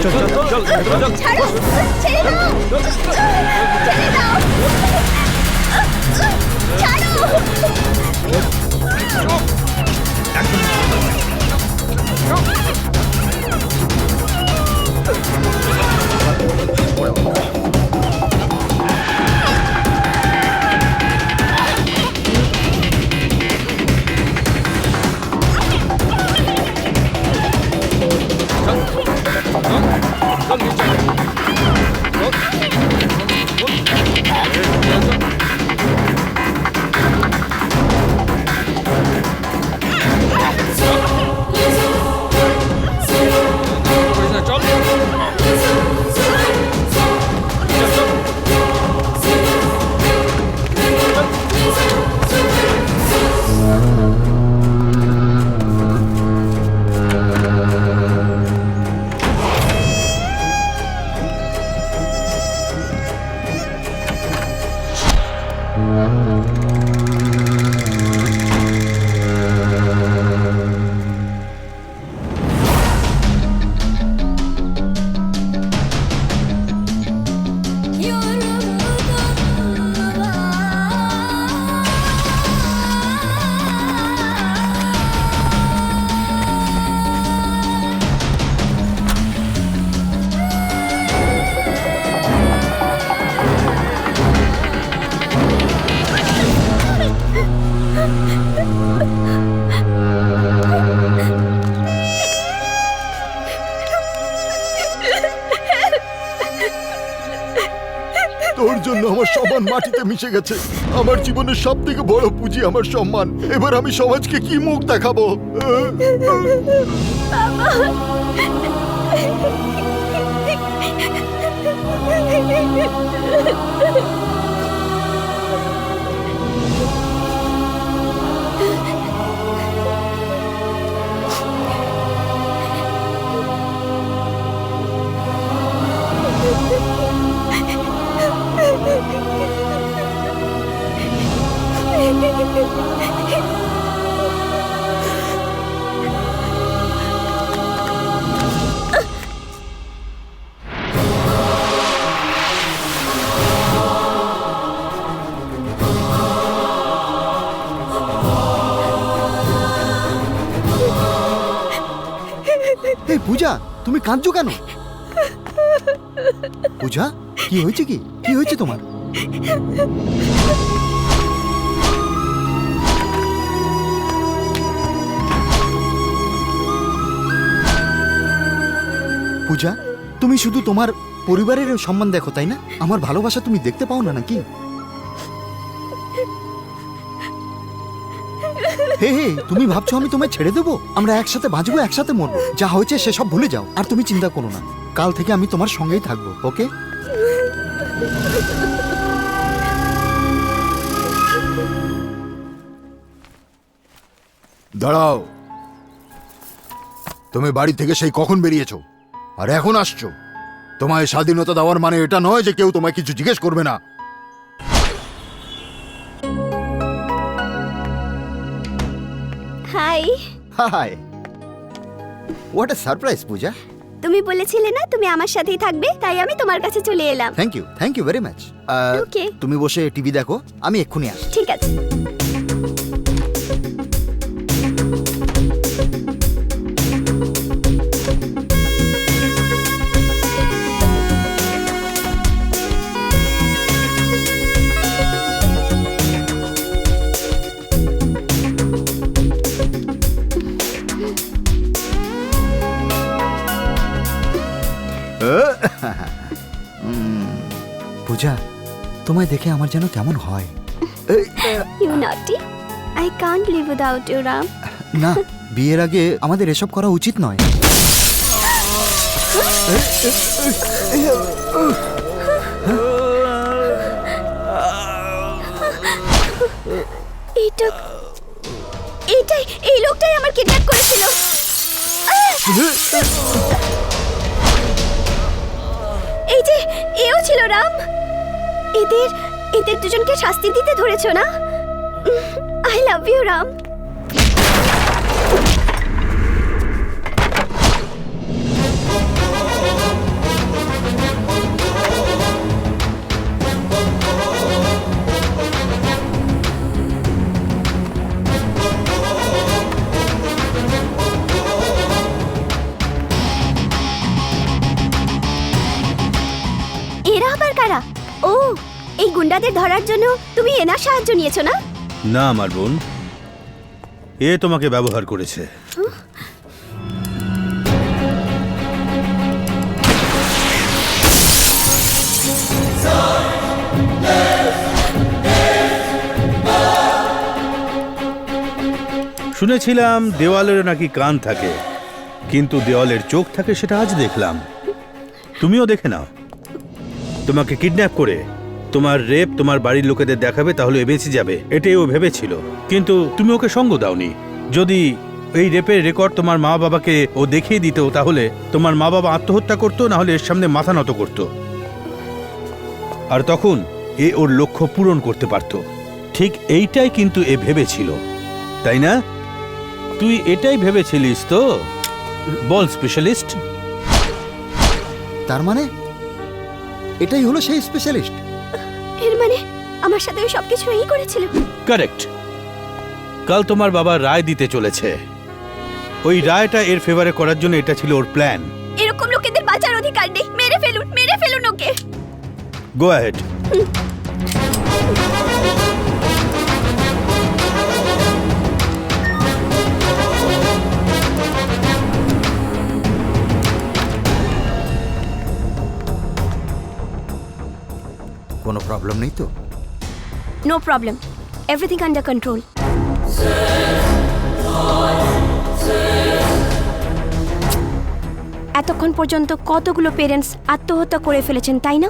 ছাড়ো, ছেড়ে দাও, ছেড়ে দাও, ছাড়ো। তোর জন্য আমার সম্মান মাটিতে মিশে গেছে। আমার জীবনের সব থেকে বড় পুঁজি আমার সম্মান। এবার আমি সমাজকে কি মুখ দেখাবো? এই পূজা, তুমি কাঁদছো কেন? পূজা, কি হয়েছে? কি হয়েছে তোমার? পূজা, তুমি শুধু তোমার পরিবারের সম্মান দেখো, তাই না? আমার ভালোবাসা তুমি দেখতে পাও না নাকি? হে হে, তুমি ভাবছো আমি তোমায় ছেড়ে দেবো? আমরা একসাথে বাঁচবো, একসাথে মরবো। যা হয়েছে সেসব ভুলে যাও, আর তুমি চিন্তা করো না। কাল থেকে আমি তোমার সঙ্গেই থাকবো, ওকে? দাঁড়াও, তুমি বাড়ি থেকে সেই কখন বেরিয়েছো আর এখন আসছো? তোমায় স্বাধীনতা দেওয়ার মানে এটা নয় যে কেউ তোমায় কিছু জিজ্ঞেস করবে না। Hi. Hi, what a surprise Puja. তুমি বলেছিলে না তুমি আমার সাথেই থাকবে, তাই আমি তোমার কাছে চলে এলাম। Thank you very much. Okay, তুমি বসে টিভি দেখো, আমি এক্ষুনি আসছি। ঠিক আছে। পূজা, তোমায় দেখে আমার যেন কেমন হয়। You naughty. I can't live without you, Ram. না, বিয়ের আগে আমাদের এসব করা উচিত নয়। এই লোকটাই আমার কিডন্যাপ করেছিল। এই যে এও ছিল রাম। এদের দুজনকে শাস্তি দিতে ধরেছো না? I love you Ram. গুন্ডাদের ধরার জন্য তুমি এনার সাহায্য নিয়েছো না? না আমার বোন, এ তোমাকে ব্যবহার করেছে। শুনেছিলাম দেওয়ালের নাকি কান থাকে, কিন্তু দেওয়ালের চোখ থাকে সেটা আজ দেখলাম। তুমিও দেখে নাও। তোমাকে কিডন্যাপ করে তোমার রেপ তোমার বাড়ির লোকেদের দেখাবে, তাহলে এ বেঁচে যাবে, এটাই ও ভেবেছিল। কিন্তু তুমি ওকে সঙ্গ দাওনি। যদি এই রেপের রেকর্ড তোমার মা বাবাকে ও দেখিয়ে দিত, তাহলে তোমার মা বাবা আত্মহত্যা করতো, না হলে এর সামনে মাথা নত করত, আর তখন এ ওর লক্ষ্য পূরণ করতে পারত। ঠিক এইটাই কিন্তু এ ভেবেছিল, তাই না? তুই এটাই ভেবেছিলিস তো? বল স্পেশালিস্ট। তার মানে এটাই হলো সেই স্পেশালিস্ট। এর মানে আমার সাথে ওই সবকিছু এই করেছিল? কারেক্ট। কাল তোমার বাবা রায় দিতে চলেছে। ওই রায়টা এর ফেভারে করার জন্য এটা ছিল ওর প্ল্যান। এরকম লোকেদের বাঁচার অধিকার নেই। মেরে ফেলুন ওকে। Go ahead. কোনো প্রবলেম নেই তো? No problem, everything under control. এতক্ষণ পর্যন্ত কতগুলো পেরেন্টস আত্মহত্যা করে ফেলেছেন, তাই না?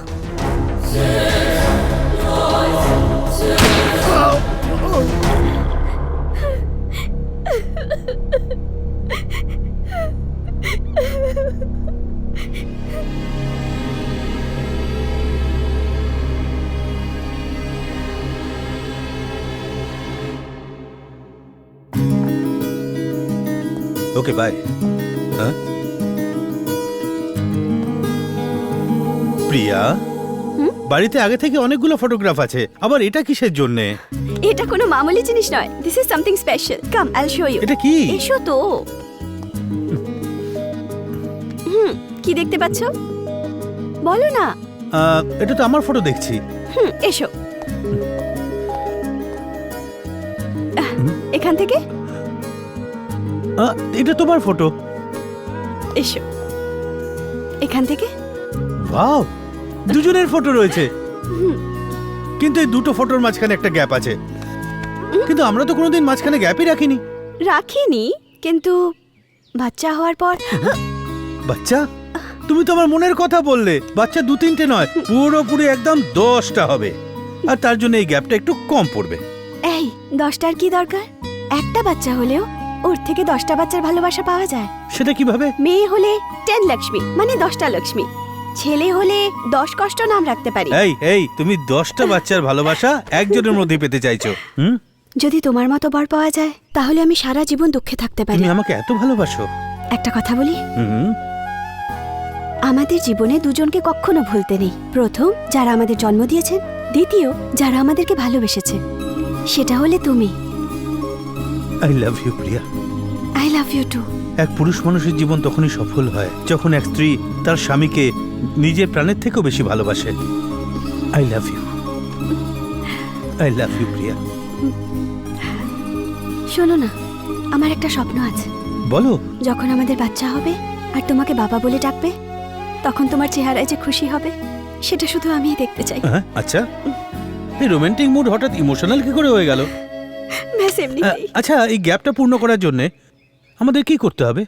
Okay bye. হ্যাঁ প্রিয়া, বাড়িতে আগে থেকে অনেকগুলো ফটোগ্রাফ আছে, আবার এটা কিসের জন্যে? এটা কোনো মামুলি জিনিস নয়। This is something special. Come, I will show you. এটা কি? এসো তো। কি দেখতে পাচ্ছো? বলো না। এটা তো আমার ফটো দেখছি। এসো। এখান থেকে। এটা তোমার ফটো। এসো। এখান থেকে। ওয়াও, দুজনের ফটো রয়েছে, কিন্তু এই দুটো ফটোর মাঝখানে একটা গ্যাপ আছে। কিন্তু আমরা তো কোনোদিন মাঝখানে গ্যাপই রাখিনি। রাখিনি, কিন্তু বাচ্চা হওয়ার পর। বাচ্চা? তুমি তো আমার মনের কথা বললে। বাচ্চা 2-3টে নয়, পুরোপুরি একদম 10টা হবে, আর তার জন্য এই গ্যাপটা একটু কম পড়বে। এই 10টার কি দরকার? একটা বাচ্চা হলেও ওর থেকে 10টা বাচ্চার ভালোবাসা পাওয়া যায়। সেটা কিভাবে? মেয়ে হলে 10 লক্ষ্মী, মানে 10টা লক্ষ্মী। ছেলে হলে 10 কষ্ট নাম রাখতে পারি। এই তুমি 10টা বাচ্চার ভালোবাসা একজনের মধ্যে পেতে চাইছো? যদি তোমার মতো বর পাওয়া যায়, তাহলে আমি সারা জীবন দুঃখে থাকতে পারি। তুমি আমাকে এত ভালোবাসো? একটা কথা বলি, আমাদের জীবনে দুজনকে কখনো ভুলতে নেই। প্রথম যারা আমাদের জন্ম দিয়েছেন, দ্বিতীয় যারা আমাদেরকে ভালোবেসেছে। সেটা হলে তুমি। I love you Priya. I love you too. এক পুরুষ মানুষের জীবন তখনই সফল হয় যখন এক স্ত্রী তার স্বামীকে নিজের প্রাণের থেকেও বেশি ভালোবাসে। I love you. I love you Priya. শোনো না, আমার একটা স্বপ্ন আছে। বলো। যখন আমাদের বাচ্চা হবে আর তোমাকে বাবা বলে ডাকবে, তখন তোমার চেহারায় যে খুশি হবে, সেটা শুধু আমিই দেখতে চাই। আচ্ছা, এই রোমান্টিক মুড হঠাৎ ইমোশনাল কি করে হয়ে গেল? ব্যাস এমনিতেই। আচ্ছা, এই গ্যাপটা পূর্ণ করার জন্য আমাদের কি করতে হবে?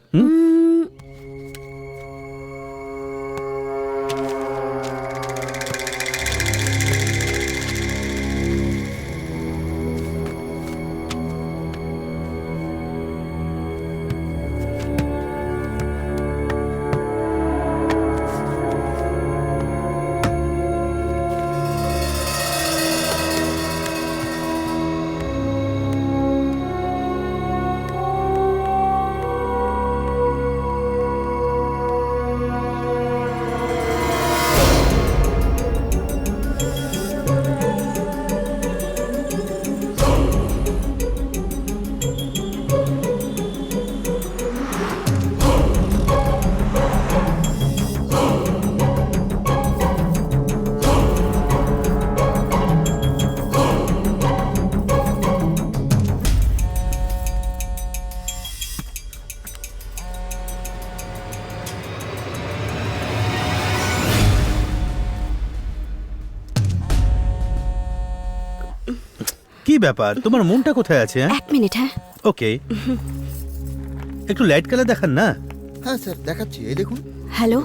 ব্যাপার, তোমার মনটা কোথায় আছে? এক মিনিট, হ্যাঁ। ওকে, একটু লাইট কালার দেখান না। হ্যাঁ স্যার, দেখাচ্ছি, এই দেখুন। হ্যালো,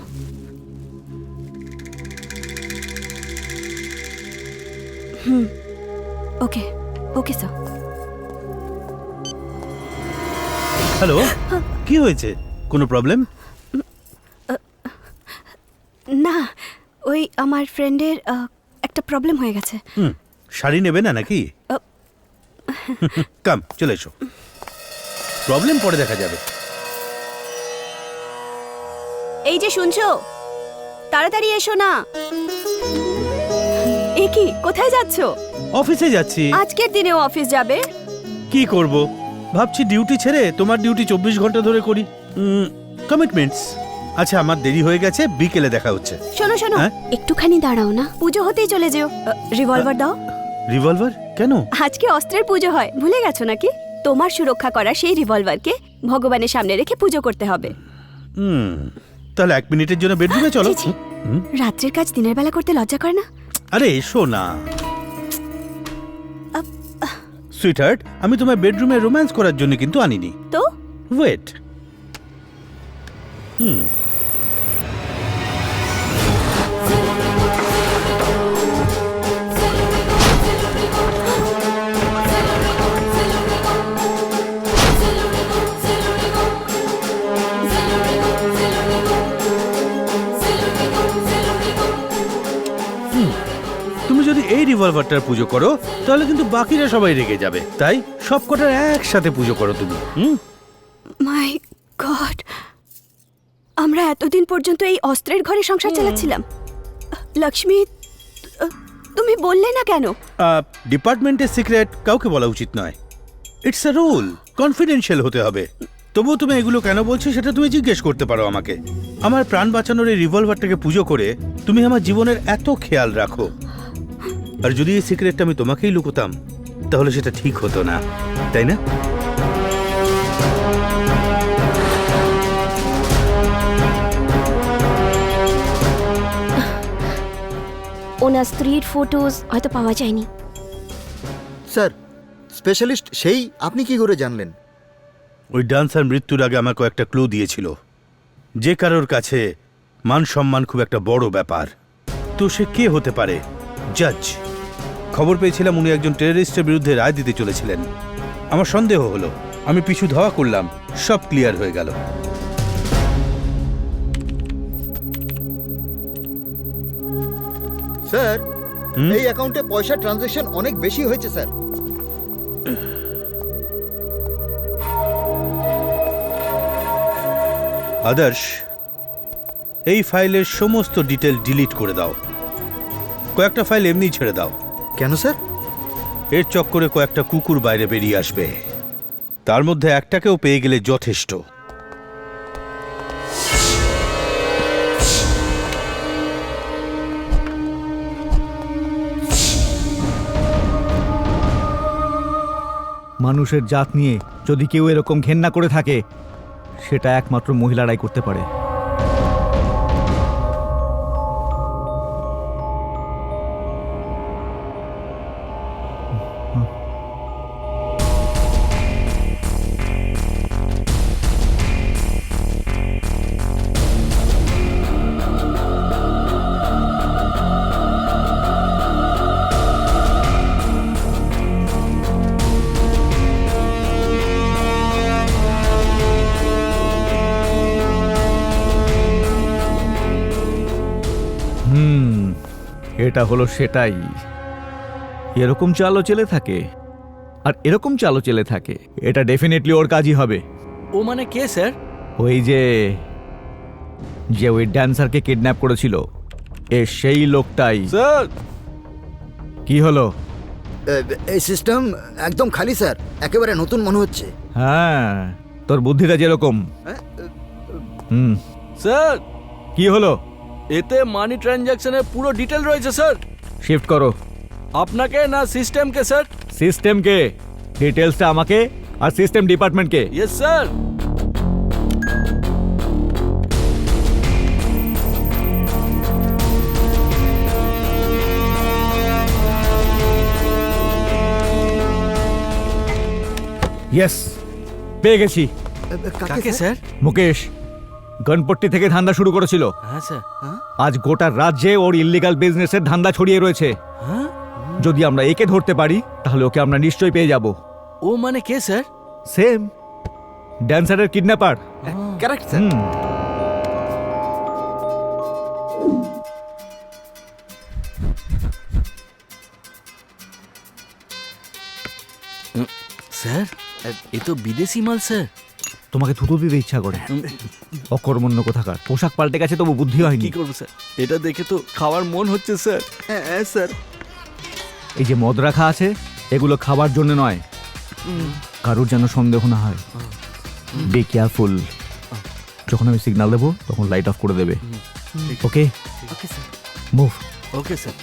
ওকে ওকে স্যার। হ্যালো, কি হয়েছে? কোনো প্রবলেম? না, ওই আমার ফ্রেন্ডের একটা প্রবলেম হয়ে গেছে। শাড়ি নেবে না নাকি? কাম, চলে এসো। প্রবলেম পরে দেখা যাবে। এই যে শুনছো, তাড়াতাড়ি এসো না। এ কি, কোথায় যাচ্ছো? অফিসে যাচ্ছি। আজকের দিনেও অফিস যাবে? কি করব, ভাবছি ডিউটি ছেড়ে তোমার ডিউটি 24 ঘন্টা ধরে করি। কমিটমেন্টস। আচ্ছা, আমার দেরি হয়ে গেছে, বিকেলে দেখা হচ্ছে। শোনো শোনো, হ্যাঁ? একটুখানি দাঁড়াও না, পুজো হতেই চলে যেও। রিভলভার দাও। রিভলভার কেন? আজকে অস্ত্রের পুজো হয়, ভুলে গেছো নাকি? তোমার সুরক্ষা করা সেই রিভলভারকে ভগবানের সামনে রেখে পুজো করতে হবে। তাহলে 1 মিনিটের জন্য বেডরুমে চলো। ছি, ছি। রাত্রের কাজ দিনের বেলা করতে লজ্জা করে না? আরে এসো না সুইটহার্ট, আমি তোমার বেডরুমে রোম্যান্স করার জন্য কিন্তু আনিনি। তো ওয়েট। তুমি যদি এই রিভলভারটার পুজো করো তাহলে কিন্তু বাকিরা সবাই রেগে যাবে, তাই সব কটার একসাথে পুজো করো তুমি। মাই গড, আমরা এতদিন পর্যন্ত এই অস্ত্রের ঘরে সংসার চালাচ্ছিলাম। লক্ষ্মী, তুমি বললে না কেন? ডিপার্টমেন্টের সিক্রেট কাউকে বলা উচিত নয়। ইটস আ রুল, কনফিডেন্সিয়াল হতে হবে। তবুও তুমি এগুলো কেন বলছো সেটা তুমি জিজ্ঞেস করতে পারো আমাকে। আমার প্রাণ বাঁচানোর এই রিভলভারটাকে পুজো করে তুমি আমার জীবনের এত খেয়াল রাখো, আর যদি এই সিক্রেটটা আমি তোমাকেই লুকোতাম তাহলে সেটা ঠিক হতো না, তাই না? ওনার স্ত্রীর ফটোজ হয়তো পাওয়া যায়নি। স্যার, স্পেশালিস্ট সেই, আপনি কি করে জানলেন? ওই ডান্সার মৃত্যুর আগে আমার কয়েকটা ক্লু দিয়েছিল। যে কারোর কাছে মান সম্মান খুব একটা বড় ব্যাপার, তো সে কে হতে পারে? জাজ। খবর পেয়েছিলাম উনি একজন টেররিস্টের বিরুদ্ধে রায় দিতে চলেছিলেন। আমার সন্দেহ হলো, আমি পিছু ধাওয়া করলাম, সব ক্লিয়ার হয়ে গেল। স্যার, এই অ্যাকাউন্টে পয়সা ট্রানজ্যাকশন অনেক বেশি হয়েছে স্যার। আদর্শ, এই ফাইলের সমস্ত ডিটেল ডিলিট করে দাও। কয়েকটা ফাইল এমনি ছেড়ে দাও। কেন স্যার? এর চক্করে কয়েকটা কুকুর বাইরে বেরিয়ে আসবে, তার মধ্যে একটাকেও পেয়ে গেলে যথেষ্ট। মানুষের জাত নিয়ে যদি কেউ এরকম ঘেন্না করে থাকে, সেটা একমাত্র মহিলারাই করতে পারে। এটা হলো সেটাই। এরকম চালও চেলে থাকে, আর এরকম চালও চেলে থাকে। এটা ডেফিনেটলি ওর কাজই হবে। ও মানে কে স্যার? ওই যে ওই ড্যান্সারকে কিডন্যাপ করেছিল, সেই লোকটাই। স্যার, কি হলো? এই সিস্টেম একদম খালি স্যার, একেবারে নতুন মনে হচ্ছে। হ্যাঁ, তোর বুদ্ধিটা যেরকম। স্যার, কি হলো? এতে মানি ট্রানজ্যাকশনের পুরো ডিটেল রয়েছে স্যার। শিফট করো। আপনাকে না সিস্টেমকে স্যার? সিস্টেমকে, ডিটেলসটা আমাকে, আর সিস্টেম ডিপার্টমেন্টকে। Yes sir. ইয়েস, পেয়ে গেছি। কাকে স্যার? মুকেশ গণপট্টি থেকে ধান্দা শুরু করেছিল। হ্যাঁ স্যার। আজ গোটা রাজ্যে ওর ইল্লিগাল বিজনেসের ধান্দা ছড়িয়ে রয়েছে। হ্যাঁ, যদি আমরা একে ধরতে পারি তাহলে ওকে আমরা নিশ্চয়ই পেয়ে যাব। ও মানে কে স্যার? সেম ড্যান্সারের কিডন্যাপার। Correct sir. স্যার এ তো বিদেশি মাল স্যার। তোমাকে থুতু দিতে ইচ্ছা করে। অকর্মণ্য কোথাকার, পোশাক পাল্টে গেছে তবু বুদ্ধি হয়নি। কি করবো স্যার, এটা দেখে তো খাওয়ার মন হচ্ছে স্যার। হ্যাঁ স্যার। এই যে মদ রাখা আছে এগুলো খাবার জন্য নয়, কারোর যেন সন্দেহ না হয়। Be careful. যখন আমি সিগন্যাল দেবো তখন লাইট অফ করে দেবে। Okay okay sir. Move. Okay sir.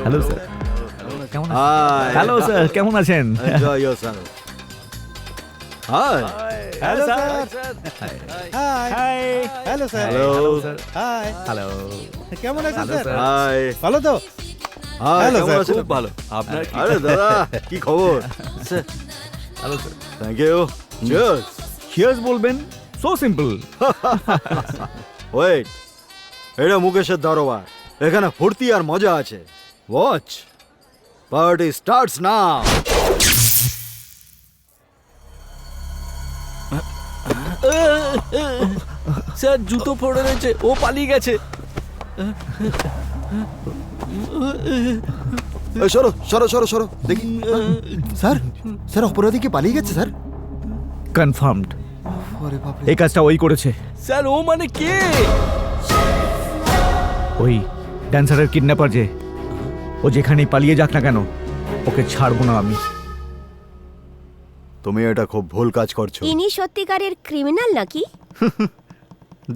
Hello sir, কেমন হ্যালো স্যার, কেমন আছেন? Enjoy yourself. Hi. Hello sir. Hello sir. Hello. Hello কেমন আছেন হ্যালো স্যার? স্যার। Hi. ভালো তো? Hi. Hello, কেমন sir. আছেন? খুব ভালো। আপনার কি? আরে দাদা, কি খবর? Sir hello sir. Thank you. Cheers. Cheers বলবেন? So simple. Wait. এটা মুকেশের দরবার। এখানে ফুর্তি আর মজা আছে। Watch. Party starts now. Sir জুতো পড়ে রয়েছে, ও পালিয়ে গেছে। এই সরো সরো সরো সরো দেখি। স্যার, স্যার অপরাধী কি পালিয়ে গেছে স্যার? কনফার্মড, আরে বাপরে। এই কাজটা ওই করেছে। স্যার ও মানে কে? ওই ড্যান্সারের কিডন্যাপার যে, ও যেখানেই পালিয়ে যাক না কেন ওকে ছাড়বো না আমি। তুমি এটা খুব ভুল কাজ করছো। ইনি সত্যিকারের ক্রিমিনাল নাকি?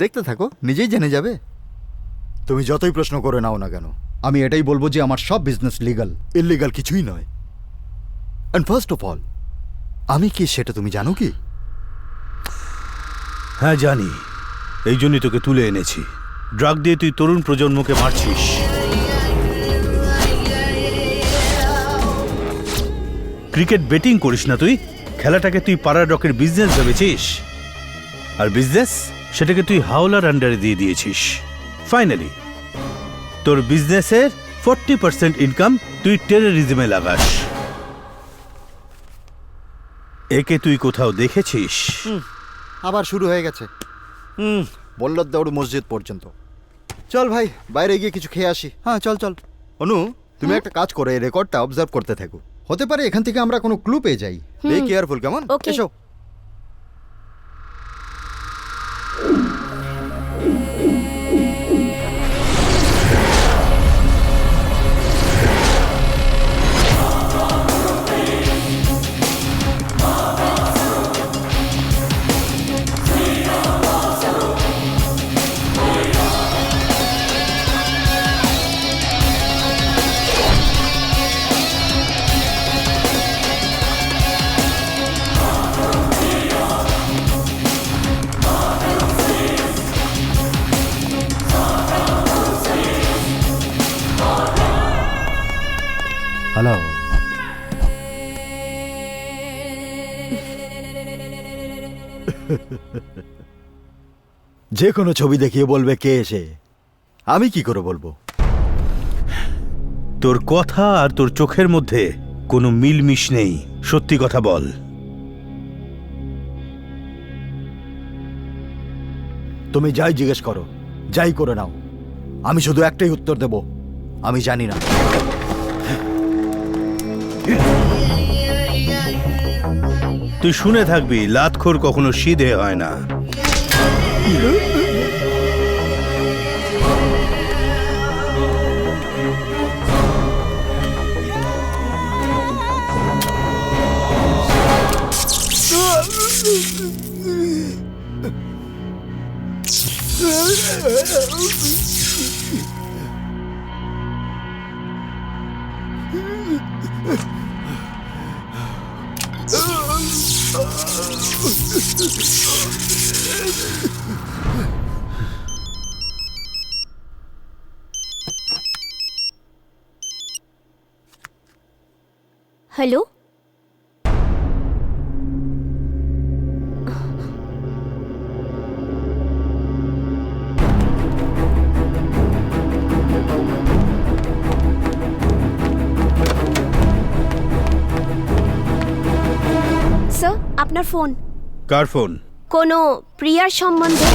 দেখতে থাকো, নিজেই জেনে যাবে। তুমি যতই প্রশ্ন করে নাও না কেন, আমি এটাই বলবো যে আমার সব বিজনেস লিগ্যাল, ইললিগাল কিছুই নয়। এন্ড ফার্স্ট অফ অল, আমি কি সেটা তুমি জানো কি? হ্যাঁ জানি, এই জন্যই তোকে তুলে এনেছি। ড্রাগ দিয়ে তুই তরুণ প্রজন্মকে মারছিস। ক্রিকেট বেটিং করিস না তুই, খেলাটাকে তুই পাড়ার রকের বিজনেস ভেবেছিস, আর বিজনেস সেটাকে তুই হাওলার আন্ডারে দিয়ে দিয়েছিস। ফাইনালি তোর বিজনেসের 40% ইনকাম তুই টেররিজমে লাগাস। একে তুই কোথাও দেখেছিস? আবার শুরু হয়ে গেছে। বল্লভ দৌড় মসজিদ পর্যন্ত। চল ভাই, বাইরে গিয়ে কিছু খেয়ে আসি। হ্যাঁ চল চল। অনু, তুমি একটা কাজ করে এই রেকর্ডটা অবজার্ভ করতে থাকো। হতে পারে এখান থেকে আমরা কোনো ক্লু পেয়ে যাই। বি কেয়ারফুল, কেমন? Okay. এসো। হ্যালো। যে কোনো ছবি দেখিয়ে বলবে কে এসে, আমি কি করে বলবো? তোর কথা আর তোর চোখের মধ্যে কোনো মিলমিশ নেই। সত্যি কথা বল। তুমি যাই জিজ্ঞেস করো, যাই করে নাও, আমি শুধু একটাই উত্তর দেব, আমি জানি না। তুই শুনে থাকবি, লাতখোর কখনো সিধে হয় না। হ্যালো, স্যার আপনার ফোন কার ফোন? কোনো প্রিয়ার সম্বন্ধে।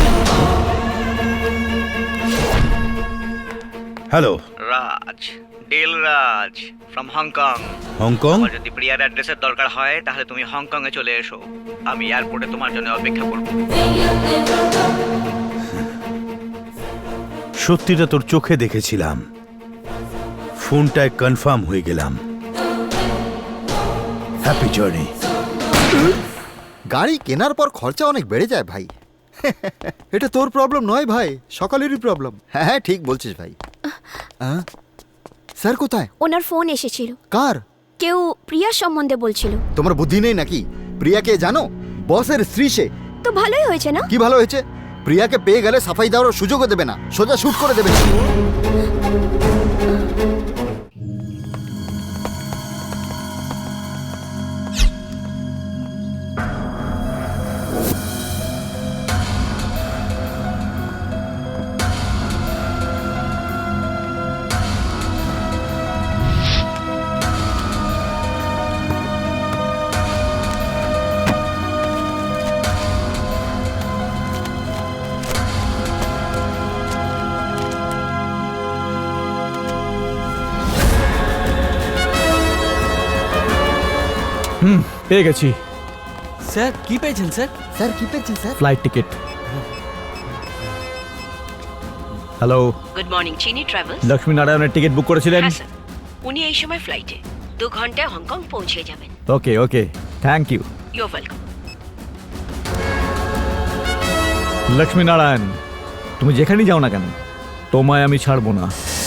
হ্যালো, রাজ, ডিল রাজ ফ্রম হংকং। হংকং? তোমার যদি প্রিয়ার অ্যাড্রেসের দরকার হয় তাহলে তুমি হংকং এ চলে এসো। আমি এয়ারপোর্টে তোমার জন্য অপেক্ষা করব। সত্যিটা তোর চোখে দেখেছিলাম, ফোনটায় কনফার্ম হয়ে গেলাম। Happy journey. গাড়ি কেনার পর খরচা অনেক বেড়ে যায় ভাই। এটা তোর প্রবলেম নয় ভাই, সকালেরই প্রবলেম। হ্যাঁ হ্যাঁ ঠিক বলছিস ভাই। হ্যাঁ? স্যার কোথায়? ওনার ফোন এসেছিল, কার? কেউ প্রিয়ার সম্বন্ধে বলছিল। তোমার বুদ্ধি নেই নাকি? প্রিয়াকে জানো? বসের স্ত্রী সে। তো ভালোই হয়েছে না? কি ভালো হয়েছে? প্রিয়াকে পেয়ে গেলে সাফাই দেওয়ার সুযোগও দেবে না, সোজা শুট করে দেবে। পেয়ে গেছি। স্যার কি পেয়েছেন স্যার? স্যার কি পেয়েছেন sir? Flight ticket. Hello, good morning চিনি ট্রাভেলস। লক্ষ্মী নারায়ণের টিকিট বুক করেছিলেন? হ্যাঁ স্যার, উনি এই সময় ফ্লাইটে 2 ঘন্টায় হংকং পৌঁছে যাবেন। Okay okay, thank you. You welcome. Lakshmi Narayan, তুমি যেখানেই যাও না কেন, তোমায় আমি ছাড়বো না।